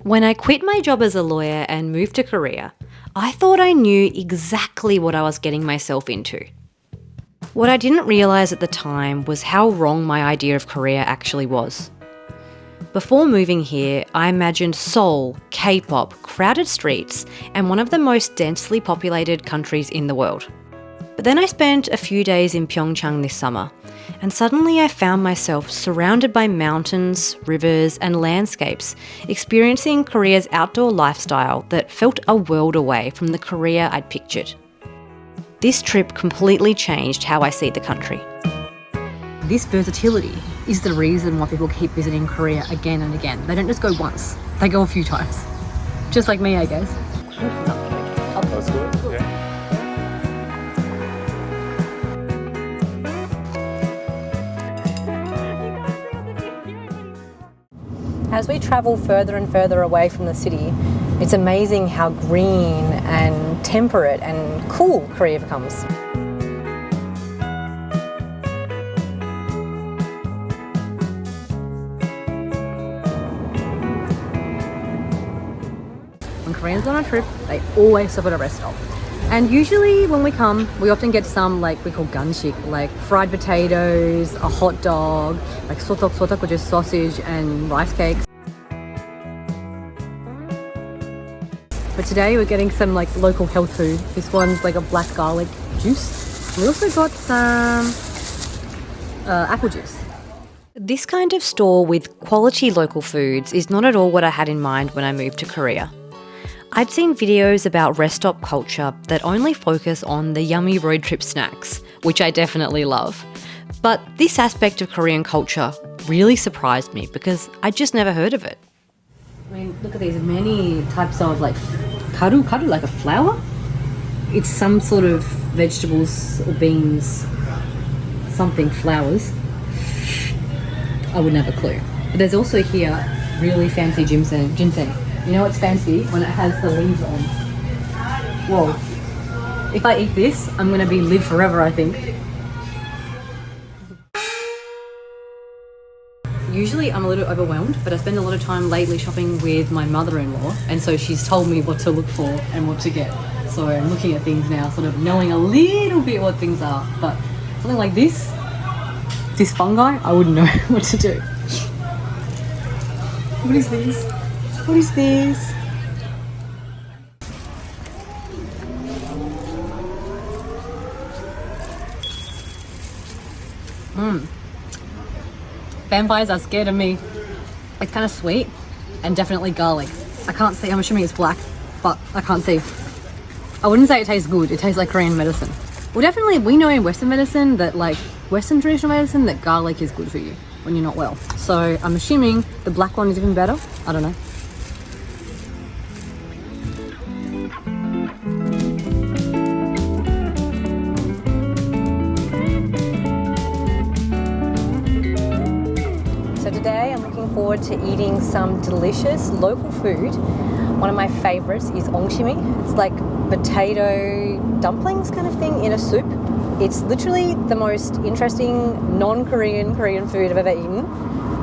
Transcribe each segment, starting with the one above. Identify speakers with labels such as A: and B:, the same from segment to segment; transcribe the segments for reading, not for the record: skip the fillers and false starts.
A: When I quit my job as a lawyer and moved to Korea, I thought I knew exactly what I was getting myself into. What I didn't realise at the time was how wrong my idea of Korea actually was. Before moving here, I imagined Seoul, K-pop, crowded streets, and one of the most densely populated countries in the world. But then I spent a few days in Pyeongchang this summer, and suddenly I found myself surrounded by mountains, rivers, and landscapes, experiencing Korea's outdoor lifestyle that felt a world away from the Korea I'd pictured. This trip completely changed how I see the country. This versatility is the reason why people keep visiting Korea again and again. They don't just go once, they go a few times. Just like me, I guess.
B: Let's go. Yeah.
A: As we travel further and further away from the city, it's amazing how green and temperate and cool Korea becomes. When Koreans go on a trip, they always stop at a rest stop. And usually when we come, we often get some like we call ganshik, like fried potatoes, a hot dog, like sotok, which is sausage and rice cakes. But today we're getting some like local health food. This one's like a black garlic juice. We also got some apple juice. This kind of store with quality local foods is not at all what I had in mind when I moved to Korea. I'd seen videos about rest stop culture that only focus on the yummy road trip snacks, which I definitely love. But this aspect of Korean culture really surprised me because I'd just never heard of it. I mean, look at these many types of like karu, like a flour. It's some sort of vegetables or beans, something, flowers. I wouldn't have a clue. But there's also here really fancy ginseng. You know what's fancy? When it has the leaves on. Whoa. If I eat this, I'm gonna live forever, I think. Usually I'm a little overwhelmed, but I spend a lot of time lately shopping with my mother-in-law, and so she's told me what to look for and what to get. So I'm looking at things now, sort of knowing a little bit what things are, but something like this fungi, I wouldn't know what to do. What is this? What is this? Vampires are scared of me. It's kind of sweet and definitely garlic. I can't see, I'm assuming it's black, but I can't see. I wouldn't say it tastes good. It tastes like Korean medicine. Well, definitely we know in Western medicine that like Western traditional medicine that garlic is good for you when you're not well. So I'm assuming the black one is even better. I don't know. Today I'm looking forward to eating some delicious local food. One of my favorites is ongshimi. It's like potato dumplings kind of thing in a soup. It's literally the most interesting non-Korean food I've ever eaten.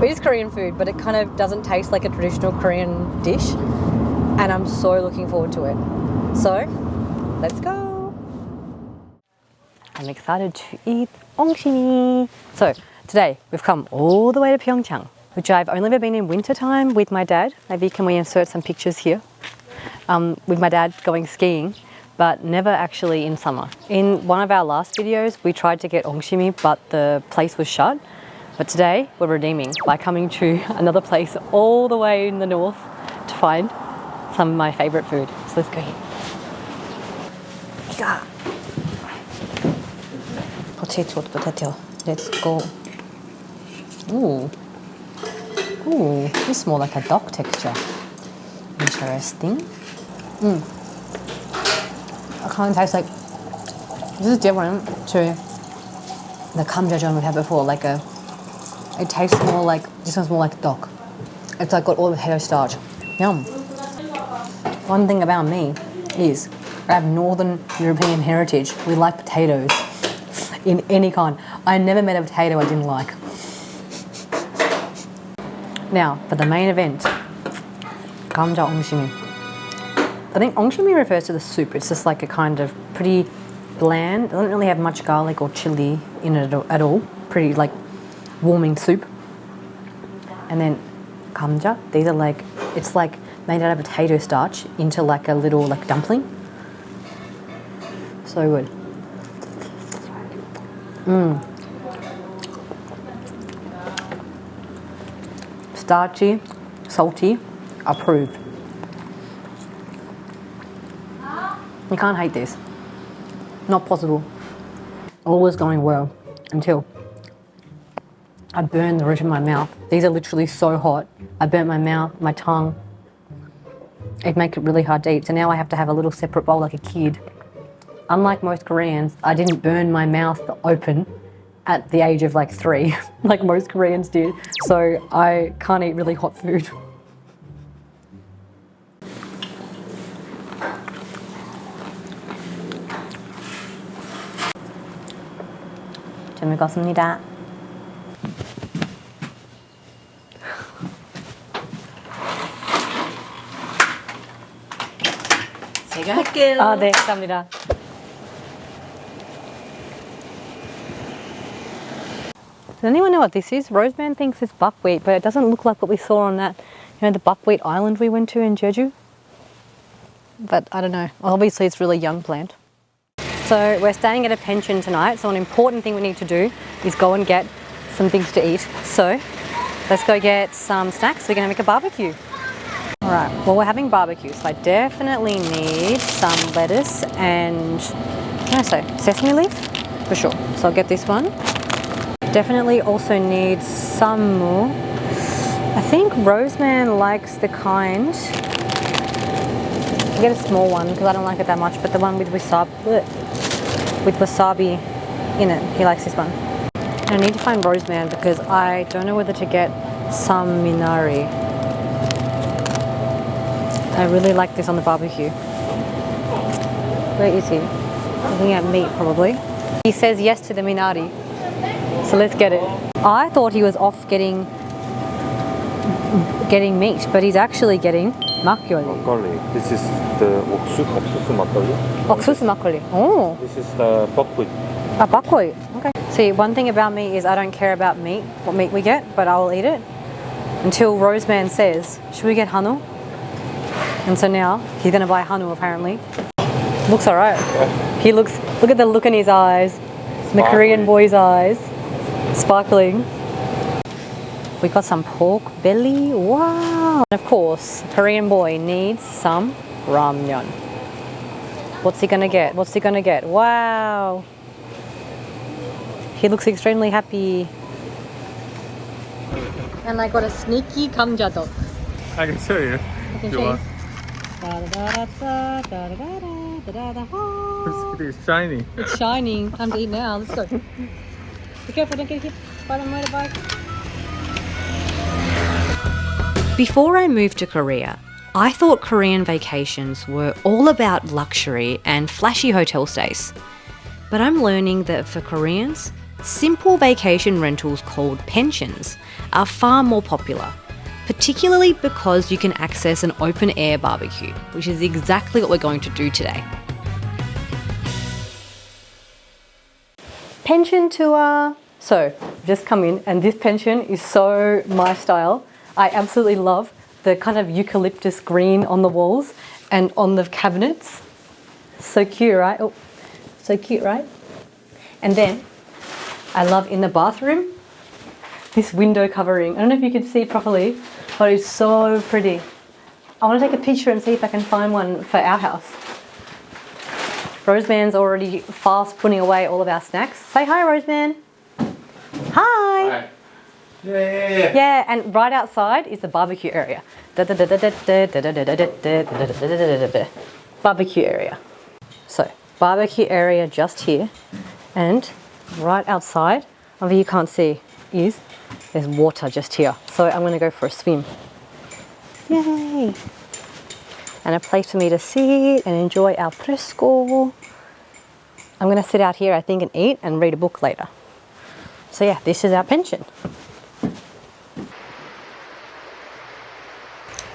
A: It is Korean food, but it kind of doesn't taste like a traditional Korean dish. And I'm so looking forward to it. So, let's go. I'm excited to eat ongshimi. So, today, we've come all the way to Pyeongchang, which I've only ever been in winter time with my dad. Maybe can we insert some pictures here? With my dad going skiing, but never actually in summer. In one of our last videos, we tried to get ongshimi, but the place was shut. But today, we're redeeming by coming to another place all the way in the north to find some of my favorite food. So let's go here. Yeah. Potato. Let's go. Ooh, it's more like a dog texture. Interesting. It kind of tastes like, this is different to the kamjajang we had before. It tastes more like, this one's more like dog. It's like got all the potato starch. Yum. One thing about me is I have Northern European heritage. We like potatoes in any kind. I never met a potato I didn't like. Now, for the main event, 감자 ongshimi. I think ongshimi refers to the soup. It's just like a kind of pretty bland. It doesn't really have much garlic or chili in it at all. Pretty like warming soup. And then 감자. These are like, it's like made out of potato starch into like a little like dumpling. So good. Starchy, salty, approved. You can't hate this. Not possible. All was going well until I burned the roof of my mouth. These are literally so hot. I burnt my mouth, my tongue. It makes it really hard to eat. So now I have to have a little separate bowl like a kid. Unlike most Koreans, I didn't burn my mouth open at the age of like 3, like most Koreans did. So I can't eat really hot food. 잘 먹었습니다.
C: 제가 할게요.
A: 아, 네, 감사합니다. Does anyone know what this is? Roseman thinks it's buckwheat, but it doesn't look like what we saw on that, the buckwheat island we went to in Jeju. But I don't know. Obviously, it's really young plant. So we're staying at a pension tonight. So an important thing we need to do is go and get some things to eat. So let's go get some snacks. We're going to make a barbecue. All right. Well, we're having barbecue, so I definitely need some lettuce and what can I say? Sesame leaf for sure. So I'll get this one. Definitely also need some more. I think Roseman likes the kind. I'll get a small one because I don't like it that much, but the one with wasabi in it, he likes this one. And I need to find Roseman because I don't know whether to get some minari. I really like this on the barbecue. Where is he? Looking at meat probably. He says yes to the minari. So let's get it. I thought he was off getting meat, but he's actually getting makgeolli.
B: Makgeolli. This is the 옥수수 makgeolli.
A: 옥수수 makgeolli. Oh.
B: This is the buckwheat.
A: Buckwheat. Okay. See, one thing about me is I don't care about meat, what meat we get, but I will eat it until Roseman says, should we get hanu? And so now he's going to buy hanu apparently. Looks alright. Yeah. Look at the look in his eyes. The Korean boy's eyes. Sparkling. We got some pork belly. Wow. And of course, Korean boy needs some ramyeon. What's he gonna get? What's he gonna get? Wow. He looks extremely happy. And I got a sneaky kamjadok.
B: I can show you.
A: I can show you.
B: It's shiny.
A: It's shining. Time to eat now. Let's go. Be careful, don't get hit by the motorbike. Before I moved to Korea, I thought Korean vacations were all about luxury and flashy hotel stays. But I'm learning that for Koreans, simple vacation rentals called pensions are far more popular, particularly because you can access an open-air barbecue, which is exactly what we're going to do today. Pension tour. So, just come in and this pension is so my style. I absolutely love the kind of eucalyptus green on the walls and on the cabinets. So cute, right? Oh, so cute, right? And then I love in the bathroom this window covering. I don't know if you can see properly, but it's so pretty. I want to take a picture and see if I can find one for our house. Roseman's already fast putting away all of our snacks. Say hi, Roseman. Hi.
B: Hi. Yeah.
A: Yeah, and right outside is the barbecue area. Barbecue area. So, barbecue area just here. And right outside, over you can't see, there's water just here. So I'm going to go for a swim. Yay! And a place for me to sit and enjoy al fresco. I'm going to sit out here, I think, and eat and read a book later. So yeah, this is our pension.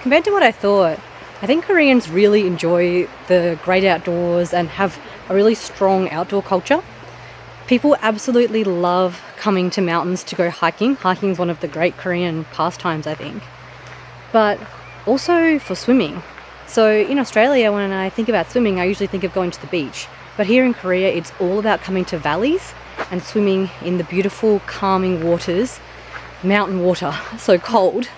A: compared to what I thought, I think Koreans really enjoy the great outdoors and have a really strong outdoor culture. People absolutely love coming to mountains to go hiking. Hiking is one of the great Korean pastimes, I think. But also for swimming. So in Australia, when I think about swimming, I usually think of going to the beach. But here in Korea, it's all about coming to valleys and swimming in the beautiful, calming waters. Mountain water, so cold.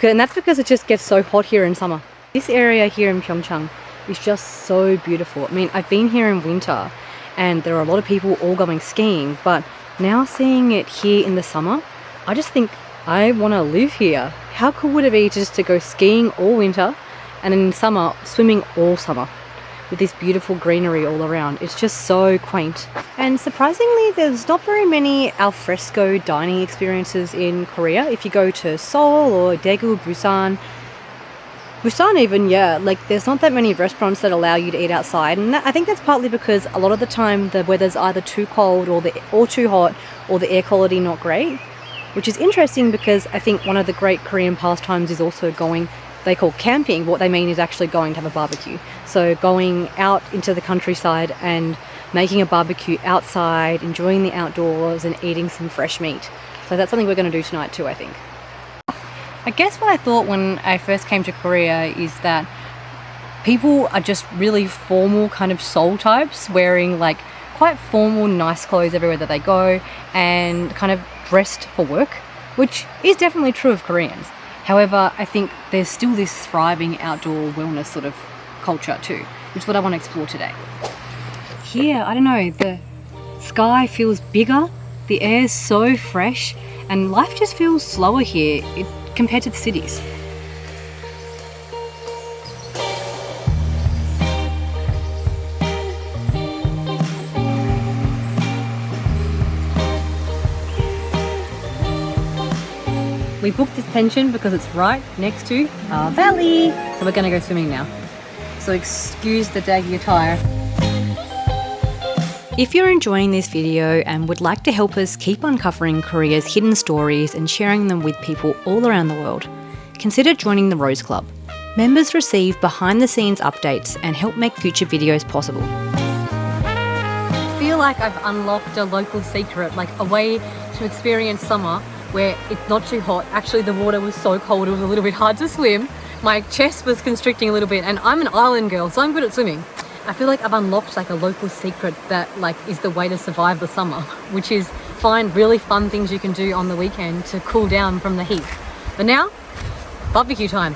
A: And that's because it just gets so hot here in summer. This area here in Pyeongchang is just so beautiful. I mean, I've been here in winter and there are a lot of people all going skiing, but now seeing it here in the summer, I just think I want to live here. How cool would it be just to go skiing all winter and in summer, swimming all summer with this beautiful greenery all around? It's just so quaint. And surprisingly, there's not very many alfresco dining experiences in Korea. If you go to Seoul or Daegu, Busan even, yeah, like there's not that many restaurants that allow you to eat outside. And I think that's partly because a lot of the time the weather's either too cold or too hot, or the air quality not great. Which is interesting because I think one of the great Korean pastimes is also going, they call camping. What they mean is actually going to have a barbecue. So going out into the countryside and making a barbecue outside, enjoying the outdoors and eating some fresh meat. So that's something we're going to do tonight too, I think. I guess what I thought when I first came to Korea is that people are just really formal kind of Seoul types, wearing like quite formal, nice clothes everywhere that they go and kind of dressed for work, which is definitely true of Koreans. However, I think there's still this thriving outdoor wellness sort of culture too, which is what I want to explore today. Here, I don't know, the sky feels bigger, the air is so fresh, and life just feels slower here compared to the cities. We booked this pension because it's right next to our valley. So we're gonna go swimming now. So excuse the daggy attire. If you're enjoying this video and would like to help us keep uncovering Korea's hidden stories and sharing them with people all around the world, consider joining the Rose Club. Members receive behind the scenes updates and help make future videos possible. I feel like I've unlocked a local secret, like a way to experience summer where it's not too hot. Actually, the water was so cold it was a little bit hard to swim. My chest was constricting a little bit, and I'm an island girl, so I'm good at swimming. I feel like I've unlocked like a local secret that like is the way to survive the summer, which is find really fun things you can do on the weekend to cool down from the heat. But now, barbecue time.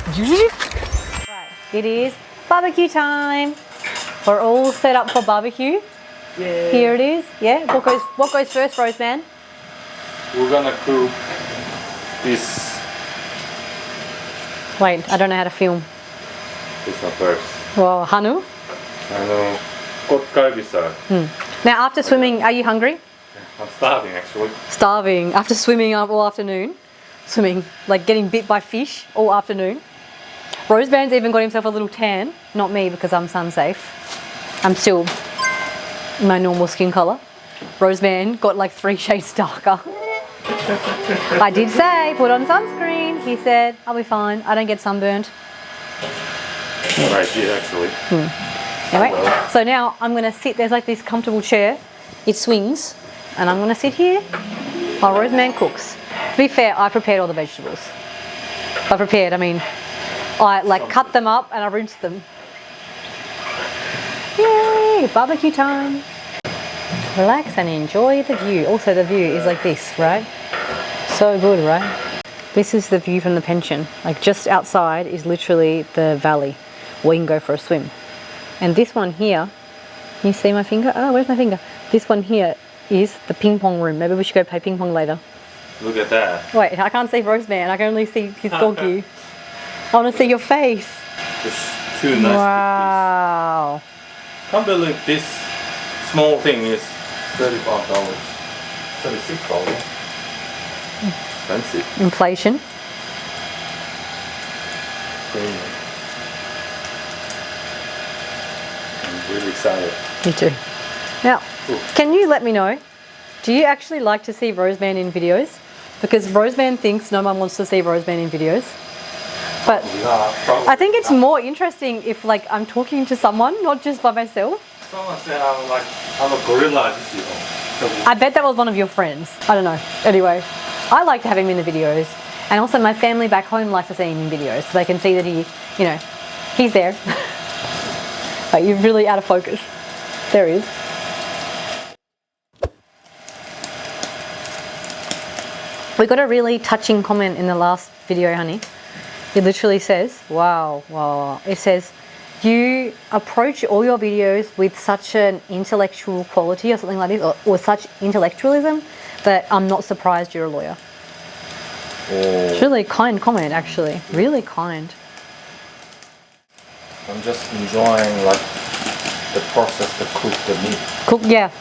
A: Right, it is barbecue time. We're all set up for barbecue.
B: Yeah.
A: Here it is. Yeah. What goes first, Roseman?
B: We're gonna cook this.
A: Wait, I don't know how to film.
B: This one first.
A: Well, Hanu.
B: 꽃갈비살.
A: Now, after swimming, are you hungry?
B: I'm starving actually.
A: Starving after swimming up all afternoon. Swimming, like getting bit by fish all afternoon. Roseman's even got himself a little tan. Not me because I'm sun safe. I'm still my normal skin colour. Roseman got like 3 shades darker. I did say put on sunscreen. He said I'll be fine. I don't get sunburned.
B: What I did actually.
A: Anyway, so now I'm going to sit, there's like this comfortable chair, it swings, and I'm going to sit here while Roseman cooks. To be fair, I prepared all the vegetables. By prepared, I mean, I like cut them up and I rinsed them. Yay, barbecue time. Relax and enjoy the view. Also the view is like this, right? So good, right? This is the view from the pension. Like just outside is literally the valley where you can go for a swim. And this one here, can you see my finger? Oh, where's my finger? This one here is the ping pong room. Maybe we should go play ping pong later.
B: Look at that.
A: Wait, I can't see Roseman. I can only see his doggy. I want to see your face.
B: Just 2 nice
A: Wow.
B: cookies. Can't believe this small thing is $35. $36. Expensive.
A: Inflation.
B: I'm really excited.
A: Me too. Now, can you let me know, do you actually like to see Roseman in videos? Because Roseman thinks no one wants to see Roseman in videos. But
B: Yeah, probably.
A: I think it's more interesting if like I'm talking to someone, not just by myself.
B: Someone said I'm a gorilla.
A: I bet that was one of your friends. I don't know. Anyway, I like to have him in the videos. And also my family back home likes to see him in videos so they can see that he, you know, he's there. Like, you're really out of focus. There he is. We got a really touching comment in the last video, honey. It literally says, wow, wow. It says, you approach all your videos with such an intellectual quality or something like this, or such intellectualism that I'm not surprised you're a lawyer.
B: Oh.
A: It's really kind comment, actually. Really kind.
B: I'm just enjoying like the process to cook the meat.
A: Cook, yeah.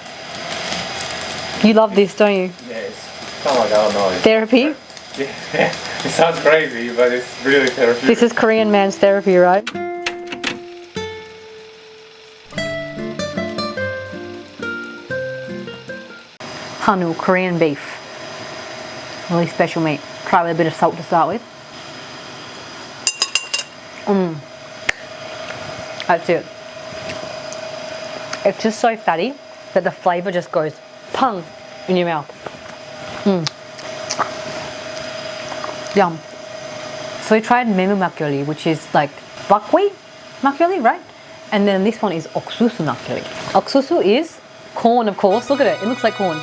A: You love this, don't you?
B: Yeah, it's kind of like, I don't know.
A: Therapy?
B: Yeah, it sounds crazy, but it's really therapeutic.
A: This is Korean man's therapy, right? Hanu, Korean beef. Really special meat. Try with a bit of salt to start with. That's it. It's just so fatty that the flavour just goes pung in your mouth. Yum. So we tried memu makgeolli, which is like buckwheat makgeolli, right? And then this one is 옥수수 makgeolli. 옥수수 is corn, of course. Look at it. It looks like corn.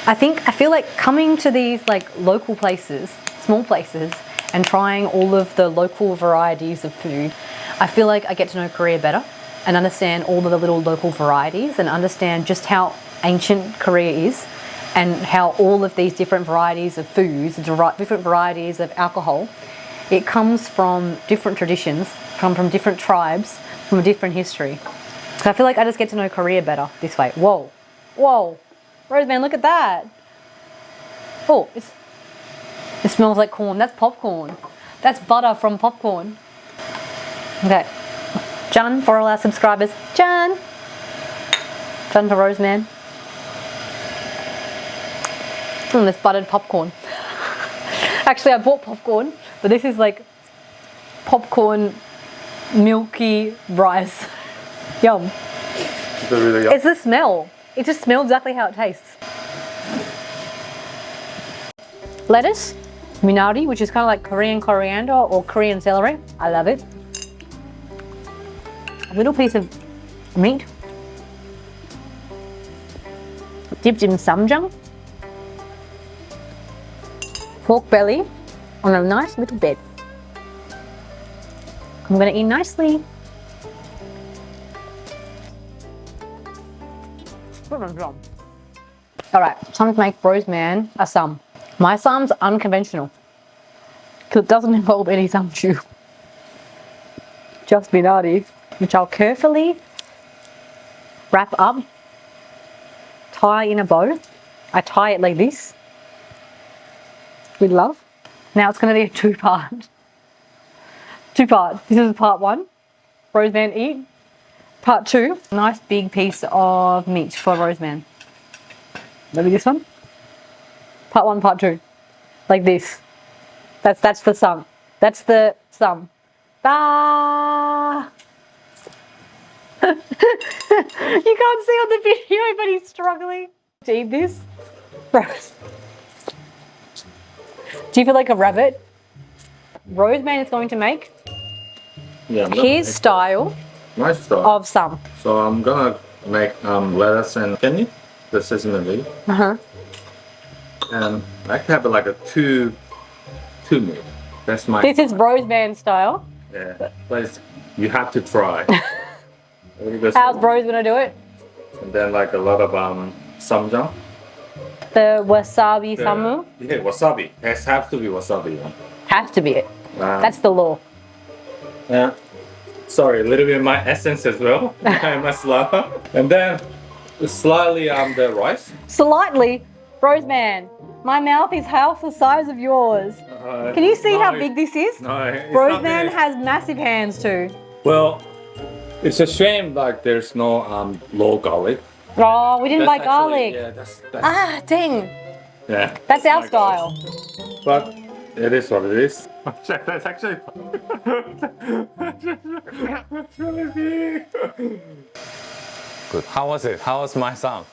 A: I feel like coming to these like local places, small places, and trying all of the local varieties of food, I feel like I get to know Korea better and understand all of the little local varieties and understand just how ancient Korea is and how all of these different varieties of foods, different varieties of alcohol, it comes from different traditions, from different tribes, from a different history. So I feel like I just get to know Korea better this way. Whoa, whoa. Roseman, look at that. Oh, it smells like corn. That's popcorn. That's butter from popcorn. Okay. John, for all our subscribers. John. John for Roseman. This buttered popcorn. Actually, I bought popcorn, but this is like popcorn milky rice. Yum. It's the smell. It just smells exactly how it tastes. Lettuce, minari, which is kind of like Korean coriander or Korean celery. I love it. A little piece of meat dipped in samjang. Pork belly on a nice little bed. I'm gonna eat nicely. Alright, time to make Roseman a sum. My sum's unconventional because it doesn't involve any samchu. Just minari, which I'll carefully wrap up, tie in a bow. I tie it like this with love. Now it's going to be a two-part. This is part one. Roseman eat. Part two. Nice big piece of meat for Roseman. Maybe this one. Part one, part two. Like this. That's the sum. That's the sum. Bah! You can't see on the video, but he's struggling to eat this. Rose. Do you feel like a rabbit? Roseman is going to make his style of sum.
B: So I'm gonna make lettuce and kidney, the sesame leaf. And I have like a two meat. That's my.
A: This is Roseman style.
B: Yeah, but you have to try.
A: How's Rose gonna do it?
B: And then like a lot of samjang.
A: The wasabi samu?
B: Yeah, wasabi. It has to be wasabi. Yeah.
A: Has to be it. That's the law.
B: Yeah. Sorry, a little bit of my essence as well. I must love. And then slightly the rice.
A: Slightly? Roseman, my mouth is half the size of yours. Can you see how big this is?
B: No,
A: Roseman has massive hands too.
B: Well, it's a shame like there's no low garlic.
A: Oh, we didn't buy garlic.
B: Yeah, that's
A: Ah, dang.
B: yeah.
A: That's our style.
B: But It is what it is. Check, that's actually that's really big. Good. How was it? How was my sound?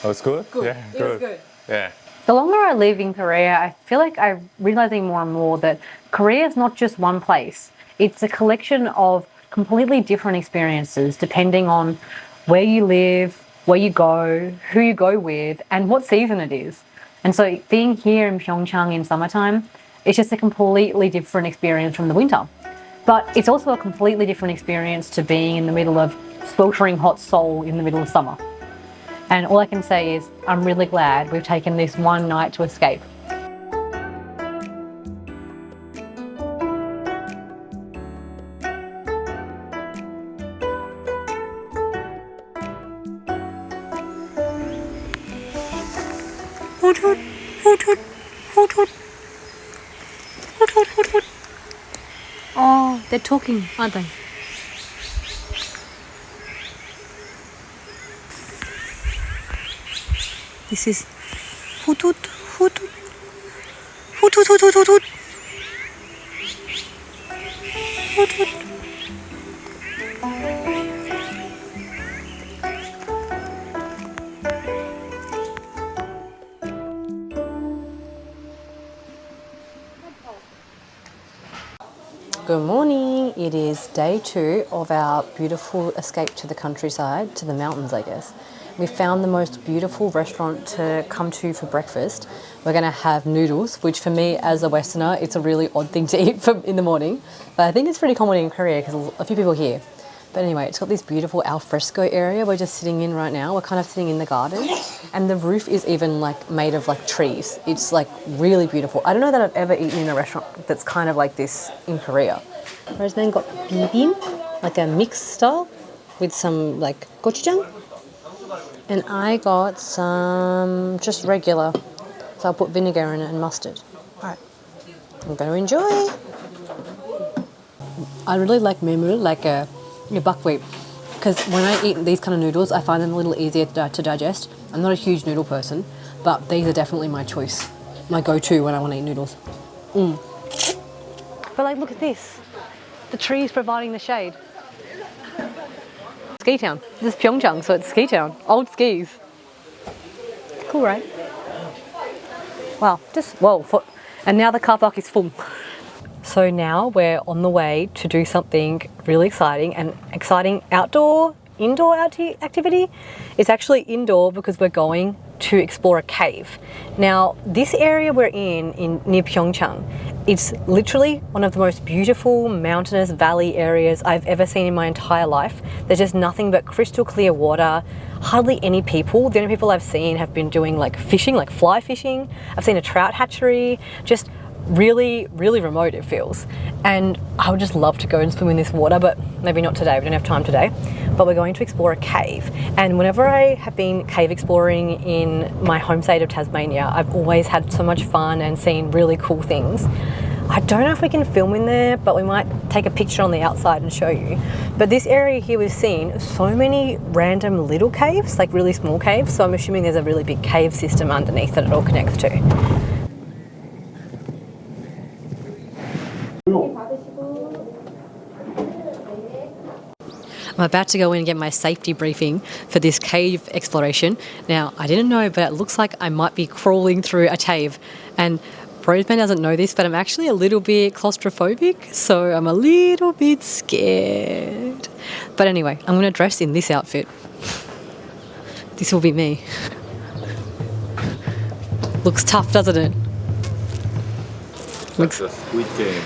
B: It was good?
A: Good.
B: Yeah,
A: It was good.
B: Yeah.
A: The longer I live in Korea, I feel like I'm realizing more and more that Korea is not just one place. It's a collection of completely different experiences depending on where you live, where you go, who you go with, and what season it is. And so being here in Pyeongchang in summertime, it's just a completely different experience from the winter. But it's also a completely different experience to being in the middle of sweltering hot Seoul in the middle of summer. And all I can say is I'm really glad we've taken this one night to escape. Oh, they're talking, aren't they? This is hoot hoot hoot hoot hoot hoot hoot hoot hoot hoot. Hoot hoot. Good morning. It is day 2 of our beautiful escape to the countryside, to the mountains, I guess. We found the most beautiful restaurant to come to for breakfast. We're going to have noodles, which for me as a Westerner, it's a really odd thing to eat in the morning. But I think it's pretty common in Korea because a few people here. But anyway, it's got this beautiful alfresco area we're just sitting in right now. We're kind of sitting in the garden and the roof is even like made of like trees. It's like really beautiful. I don't know that I've ever eaten in a restaurant that's kind of like this in Korea. Whereas then got bibim, like a mixed style with some like gochujang. And I got some just regular. So I'll put vinegar in it and mustard. All right, I'm going to enjoy. I really like memul, like a buckwheat, because when I eat these kind of noodles, I find them a little easier to digest. I'm not a huge noodle person, but these are definitely my choice, my go-to when I want to eat noodles. But like, look at this. The trees providing the shade. Ski town. This is Pyeongchang, so it's ski town. Old skis. Cool, right? Wow, and now the car park is full. So now we're on the way to do something really exciting, and exciting indoor activity. It's actually indoor because we're going to explore a cave. Now, this area we're in near Pyeongchang, it's literally one of the most beautiful mountainous valley areas I've ever seen in my entire life. There's just nothing but crystal clear water, hardly any people. The only people I've seen have been doing like fishing, like fly fishing. I've seen a trout hatchery, just really, really remote it feels. And I would just love to go and swim in this water, but maybe not today. We don't have time today. But we're going to explore a cave. And whenever I have been cave exploring in my home state of Tasmania, I've always had so much fun and seen really cool things. I don't know if we can film in there, but we might take a picture on the outside and show you. But this area here, we've seen so many random little caves, like really small caves. So I'm assuming there's a really big cave system underneath that it all connects to. I'm about to go in and get my safety briefing for this cave exploration. Now, I didn't know, but it looks like I might be crawling through a cave. And Roseman doesn't know this, but I'm actually a little bit claustrophobic, so I'm a little bit scared. But anyway, I'm going to dress in this outfit. This will be me. Looks tough, doesn't it?
B: Looks like a Squid Game.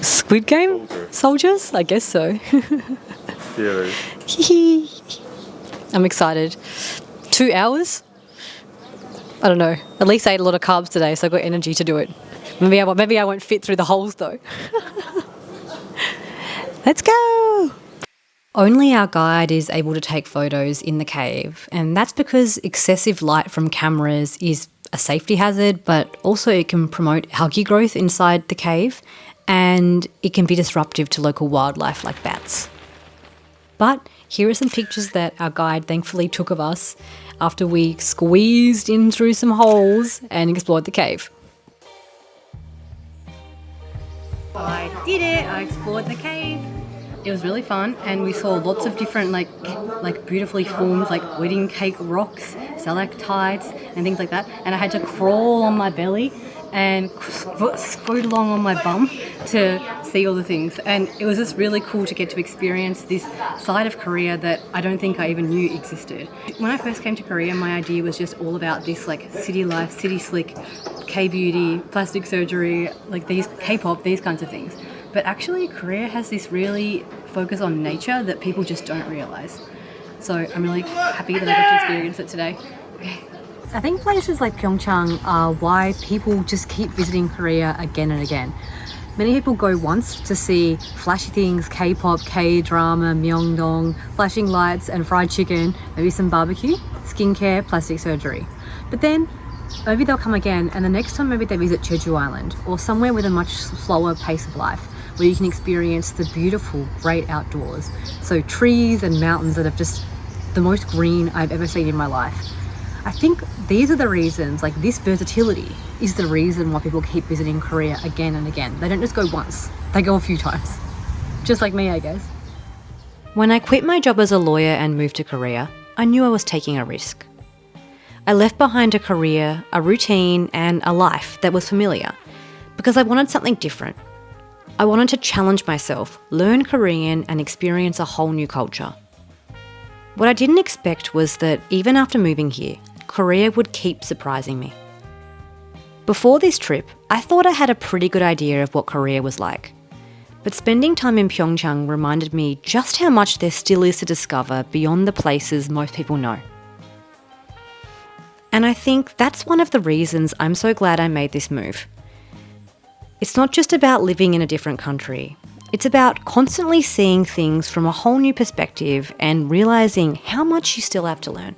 A: Squid Game? Soldiers? I guess so. I'm excited. 2 hours? I don't know. At least I ate a lot of carbs today, so I've got energy to do it. Maybe I won't fit through the holes though. Let's go! Only our guide is able to take photos in the cave, and that's because excessive light from cameras is a safety hazard, but also it can promote algae growth inside the cave, and it can be disruptive to local wildlife like bats. But here are some pictures that our guide thankfully took of us after we squeezed in through some holes and explored the cave. I did it! I explored the cave. It was really fun, and we saw lots of different like beautifully formed like wedding cake rocks, stalactites, and things like that. And I had to crawl on my belly and scoot along on my bum to see all the things. And it was just really cool to get to experience this side of Korea that I don't think I even knew existed. When I first came to Korea, my idea was just all about this like city life, city slick, K-beauty, plastic surgery, like these K-pop, these kinds of things. But actually, Korea has this really focus on nature that people just don't realise. So I'm really happy that I got to experience it today. Okay. I think places like Pyeongchang are why people just keep visiting Korea again and again. Many people go once to see flashy things, K-pop, K-drama, Myeongdong, flashing lights and fried chicken, maybe some barbecue, skincare, plastic surgery. But then maybe they'll come again, and the next time maybe they visit Jeju Island or somewhere with a much slower pace of life, where you can experience the beautiful, great outdoors. So trees and mountains that have just the most green I've ever seen in my life. I think these are the reasons, like this versatility is the reason why people keep visiting Korea again and again. They don't just go once, they go a few times. Just like me, I guess. When I quit my job as a lawyer and moved to Korea, I knew I was taking a risk. I left behind a career, a routine, and a life that was familiar because I wanted something different. I wanted to challenge myself, learn Korean, and experience a whole new culture. What I didn't expect was that even after moving here, Korea would keep surprising me. Before this trip, I thought I had a pretty good idea of what Korea was like. But spending time in Pyeongchang reminded me just how much there still is to discover beyond the places most people know. And I think that's one of the reasons I'm so glad I made this move. It's not just about living in a different country. It's about constantly seeing things from a whole new perspective and realising how much you still have to learn.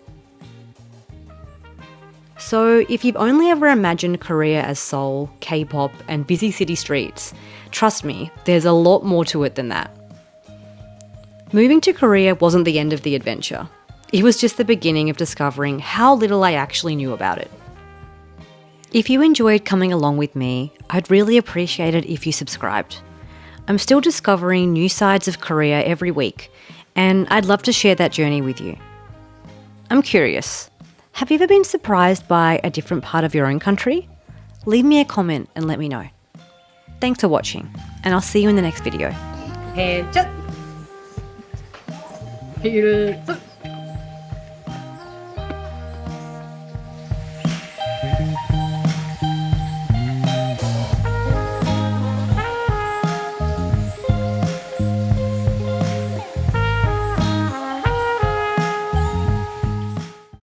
A: So if you've only ever imagined Korea as Seoul, K-pop, and busy city streets, trust me, there's a lot more to it than that. Moving to Korea wasn't the end of the adventure. It was just the beginning of discovering how little I actually knew about it. If you enjoyed coming along with me, I'd really appreciate it if you subscribed. I'm still discovering new sides of Korea every week, and I'd love to share that journey with you. I'm curious, have you ever been surprised by a different part of your own country? Leave me a comment and let me know. Thanks for watching, and I'll see you in the next video.